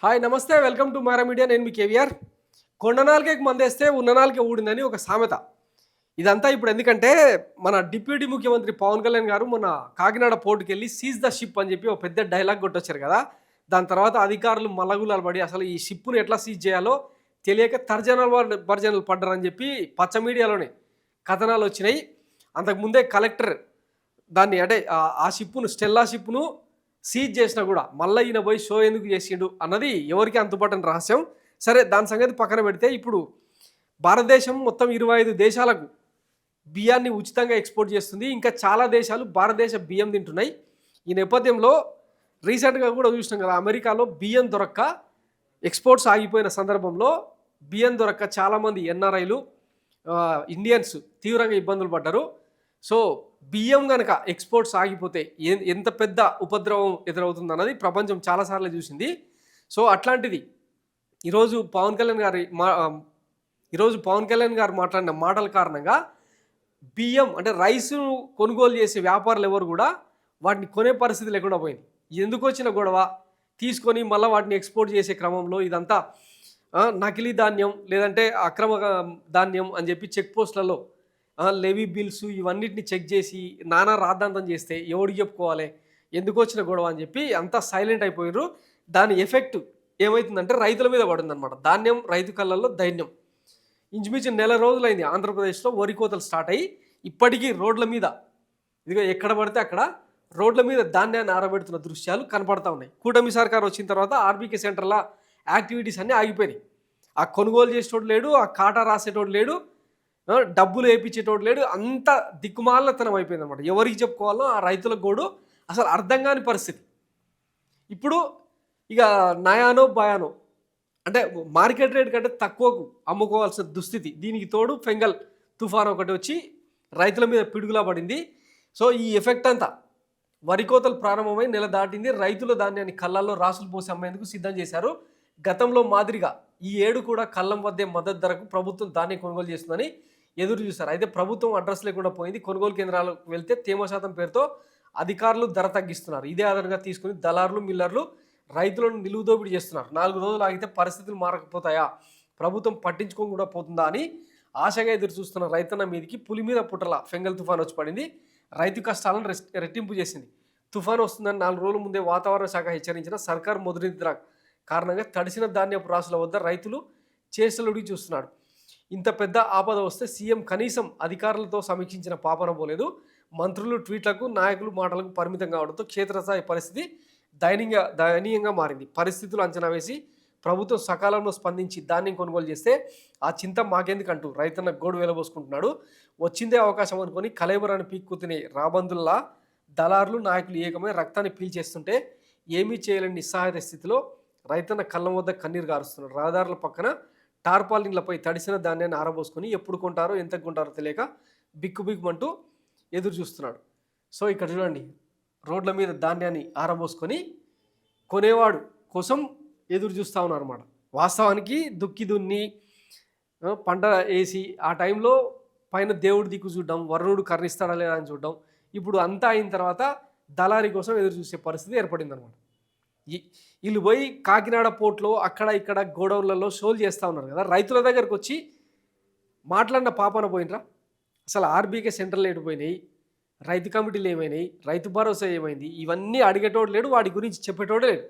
Hi నమస్తే welcome to మారా మీడియా. నేను మీ కేవీఆర్. కొండ నాలుకకి మందేస్తే ఉన్న నాలుకే ఊడిందని ఒక సామెత. ఇదంతా ఇప్పుడు ఎందుకంటే మన డిప్యూటీ ముఖ్యమంత్రి పవన్ కళ్యాణ్ గారు మొన్న కాకినాడ పోర్టుకి వెళ్ళి సీజ్ ద షిప్ అని చెప్పి ఒక పెద్ద డైలాగ్ కొట్టొచ్చారు కదా. దాని తర్వాత అధికారులు మల్లగులాలు పడి అసలు ఈ షిప్ను ఎట్లా సీజ్ చేయాలో తెలియక తర్జనలు పడ్డారని చెప్పి పచ్చ మీడియాలోనే కథనాలు వచ్చినాయి. అంతకుముందే కలెక్టర్ దాన్ని అంటే ఆ షిప్ను స్టెల్లా షిప్ను సీజ్ చేసినా కూడా మళ్ళీ ఈయన పోయి షో ఎందుకు చేసిండు అన్నది ఎవరికి అంతుపట్టని రహస్యం. సరే, దాని సంగతి పక్కన పెడితే ఇప్పుడు భారతదేశం మొత్తం 25 దేశాలకు బియ్యాన్ని ఉచితంగా ఎక్స్పోర్ట్ చేస్తుంది. ఇంకా చాలా దేశాలు భారతదేశ బియ్యం తింటున్నాయి. ఈ నేపథ్యంలో రీసెంట్గా కూడా చూసినాం కదా, అమెరికాలో బియ్యం దొరక్క ఎక్స్పోర్ట్స్ ఆగిపోయిన సందర్భంలో బియ్యం దొరక్క చాలామంది ఎన్ఆర్ఐలు ఇండియన్స్ తీవ్రంగా ఇబ్బందులు పడ్డారు. సో బియ్యం కనుక ఎక్స్పోర్ట్స్ ఆగిపోతే ఎంత పెద్ద ఉపద్రవం ఎదురవుతుంది అన్నది ప్రపంచం చాలాసార్లు చూసింది. సో అట్లాంటిది ఈరోజు పవన్ కళ్యాణ్ గారు మాట్లాడిన మాటల కారణంగా బియ్యం అంటే రైస్ను కొనుగోలు చేసే వ్యాపారులు ఎవరు కూడా వాటిని కొనే పరిస్థితి లేకుండా పోయింది. ఎందుకు వచ్చిన గొడవ తీసుకొని మళ్ళీ వాటిని ఎక్స్పోర్ట్ చేసే క్రమంలో ఇదంతా నకిలీ ధాన్యం లేదంటే అక్రమ ధాన్యం అని చెప్పి చెక్ పోస్టులలో లెవీ బిల్స్ ఇవన్నిటిని చెక్ చేసి నానా రాద్ధాంతం చేస్తే ఎవడికి చెప్పుకోవాలి, ఎందుకు వచ్చిన గొడవ అని చెప్పి అంతా సైలెంట్ అయిపోయారు. దాని ఎఫెక్ట్ ఏమవుతుందంటే రైతుల మీద పడుతుందన్నమాట. ధాన్యం రైతు కళ్ళల్లో దైన్యం. ఇంచుమించు నెల రోజులైంది ఆంధ్రప్రదేశ్లో వరి కోతలు స్టార్ట్ అయ్యి ఇప్పటికీ రోడ్ల మీద ఇదిగో ఎక్కడ పడితే అక్కడ రోడ్ల మీద ధాన్యాన్ని ఆరబెడుతున్న దృశ్యాలు కనపడతా ఉన్నాయి. కూటమి సర్కార్ వచ్చిన తర్వాత ఆర్బీకే సెంటర్ల యాక్టివిటీస్ అన్నీ ఆగిపోయినాయి. ఆ కొనుగోలు చేసేటోడు లేడు, ఆ కాటా రాసేటోడు లేడు, డబ్బులు వేయించేటోడు లేడు. అంత దిక్కుమాలతనం అయిపోయింది అనమాట. ఎవరికి చెప్పుకోవాలో ఆ రైతుల గోడు అసలు అర్థం కాని పరిస్థితి. ఇప్పుడు ఇక నయానో భయానో అంటే మార్కెట్ రేట్ కంటే తక్కువకు అమ్ముకోవాల్సిన దుస్థితి. దీనికి తోడు ఫెంగల్ తుఫాన్ ఒకటి వచ్చి రైతుల మీద పిడుగులా పడింది. సో ఈ ఎఫెక్ట్ అంతా వరి కోతలు ప్రారంభమై నెల దాటింది. రైతుల ధాన్యాన్ని కళ్ళల్లో రాసులు పోసి అమ్మేందుకు సిద్ధం చేశారు. గతంలో మాదిరిగా ఈ ఏడు కూడా కళ్ళం వద్దే మద్దతు ధరకు ప్రభుత్వం ధాన్యం కొనుగోలు చేస్తుందని ఎదురు చూశారు. అయితే ప్రభుత్వం అడ్రస్ లేకుండా పోయింది. కొనుగోలు కేంద్రాలకు వెళ్తే తేమ శాతం పేరుతో అధికారులు ధర తగ్గిస్తున్నారు. ఇదే ఆధారంగా తీసుకుని దళారులు మిల్లర్లు రైతులను నిలువుదోపిడి చేస్తున్నారు. 4 రోజులు ఆగితే పరిస్థితులు మారకపోతాయా, ప్రభుత్వం పట్టించుకొని కూడా పోతుందా అని ఆశగా ఎదురు చూస్తున్న రైతన్న మీదకి పులి మీద పుట్టల ఫెంగల్ తుఫాన్ వచ్చి పడింది. రైతు కష్టాలను రెట్టింపు చేసింది. తుఫాన్ వస్తుందని 4 రోజుల ముందే వాతావరణ శాఖ హెచ్చరించిన సర్కార్ మొదటిద్ర కారణంగా తడిసిన ధాన్యపు రాసుల వద్ద రైతులు చేష్టలుడికి చూస్తున్నాడు. ఇంత పెద్ద ఆపద వస్తే సీఎం కనీసం అధికారులతో సమీక్షించిన పాపన పోలేదు. మంత్రులు ట్వీట్లకు, నాయకులు మాటలకు పరిమితం కావడంతో క్షేత్రస్థాయి పరిస్థితి దయనీయంగా మారింది. పరిస్థితులు అంచనా వేసి ప్రభుత్వం సకాలంలో స్పందించి ధాన్యం కొనుగోలు చేస్తే ఆ చింత మాకెందుకంటూ రైతన్న గోడు వెలబోసుకుంటున్నాడు. వచ్చిందే అవకాశం అనుకొని కలేబరాన్ని పీక్కుతినే రాబందుల్లా దళారులు నాయకులు ఏకమై రక్తాన్ని పీల్చేస్తుంటే ఏమీ చేయలేని నిస్సహాయ స్థితిలో రైతన్న కళ్ళం వద్ద కన్నీరు గారుస్తున్నాడు. రహదారుల పక్కన టార్పాలిన్లపై తడిసిన ధాన్యాన్ని ఆరబోసుకొని ఎప్పుడు కొంటారో ఎంత కొంటారో తెలియక బిక్కుబిక్కుమంటూ ఎదురు చూస్తున్నాడు. సో ఇక్కడ చూడండి, రోడ్ల మీద ధాన్యాన్ని ఆరబోసుకొని కొనేవాడు కోసం ఎదురు చూస్తూ ఉన్నారు అన్నమాట. వాస్తవానికి దుక్కి దున్ని పంట వేసి ఆ టైంలో పైన దేవుడి దిక్కు చూడడం, వరుణుడు కరుణిస్తాడా లేదా అని చూడడం, ఇప్పుడు అంతా అయిన తర్వాత దళారి కోసం ఎదురు చూసే పరిస్థితి ఏర్పడింది అనమాట. వీళ్ళు పోయి కాకినాడ పోర్ట్లో అక్కడ ఇక్కడ గోడౌన్లలో షోలు చేస్తూ ఉన్నారు కదా, రైతుల దగ్గరకు వచ్చి మాట్లాడిన పాపన పోయినరా. అసలు ఆర్బీకే సెంటర్లు ఏడిపోయినాయి, రైతు కమిటీలు ఏమైనాయి, రైతు భరోసా ఏమైంది, ఇవన్నీ అడిగేటోడు లేడు, వాటి గురించి చెప్పేటోడు లేడు.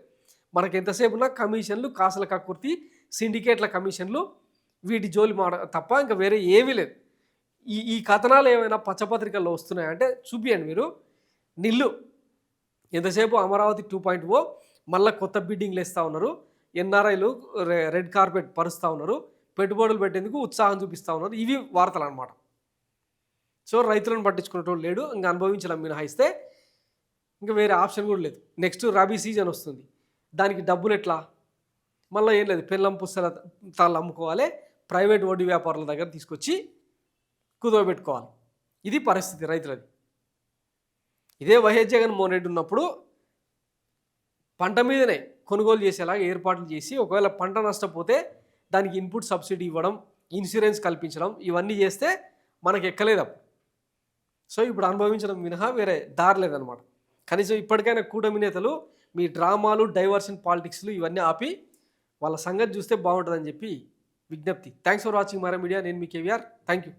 మనకు ఎంతసేపు ఉన్న కమిషన్లు, కాసుల కక్కుర్తి, సిండికేట్ల కమిషన్లు, వీటి జోలి తప్ప ఇంకా వేరే ఏమీ లేదు. ఈ కథనాలు ఏమైనా పచ్చపత్రికల్లో వస్తున్నాయంటే చూపియండి మీరు. నిల్లు ఎంతసేపు అమరావతి 2.0 మళ్ళీ కొత్త బిల్డింగ్లు వేస్తూ ఉన్నారు, ఎన్ఆర్ఐలు రెడ్ కార్పెట్ పరుస్తూ ఉన్నారు, పెట్టుబడులు పెట్టేందుకు ఉత్సాహం చూపిస్తూ ఉన్నారు. ఇవి వార్తలు అనమాట. సో రైతులను పట్టించుకునేటోళ్ళు లేడు, ఇంకా అనుభవించడం మినహాయిస్తే ఇంకా వేరే ఆప్షన్ కూడా లేదు. నెక్స్ట్ రబీ సీజన్ వస్తుంది, దానికి డబ్బులు ఎట్లా, మళ్ళీ ఏం లేదు, పెళ్ళం పుస్తకాలు అమ్ముకోవాలి, ప్రైవేట్ వడ్డీ వ్యాపారుల దగ్గర తీసుకొచ్చి కుదవబెట్టుకోవాలి. ఇది పరిస్థితి రైతులది. ఇదే వైఎస్ జగన్మోహన్ రెడ్డి ఉన్నప్పుడు పంట మీదనే కొనుగోలు చేసేలాగా ఏర్పాట్లు చేసి ఒకవేళ పంట నష్టపోతే దానికి ఇన్పుట్ సబ్సిడీ ఇవ్వడం, ఇన్సూరెన్స్ కల్పించడం, ఇవన్నీ చేస్తే మనకు ఎక్కలేదు అప్పుడు. సో ఇప్పుడు అనుభవించడం మినహా వేరే దారి లేదనమాట. కనీసం ఇప్పటికైనా కూటమి నేతలు మీ డ్రామాలు, డైవర్షన్ పాలిటిక్స్లు ఇవన్నీ ఆపి వాళ్ళ సంగతి చూస్తే బాగుంటుందని చెప్పి విజ్ఞప్తి. థ్యాంక్స్ ఫర్ వాచింగ్ మారా మీడియా. నేను మీ కేవీఆర్. Thank you.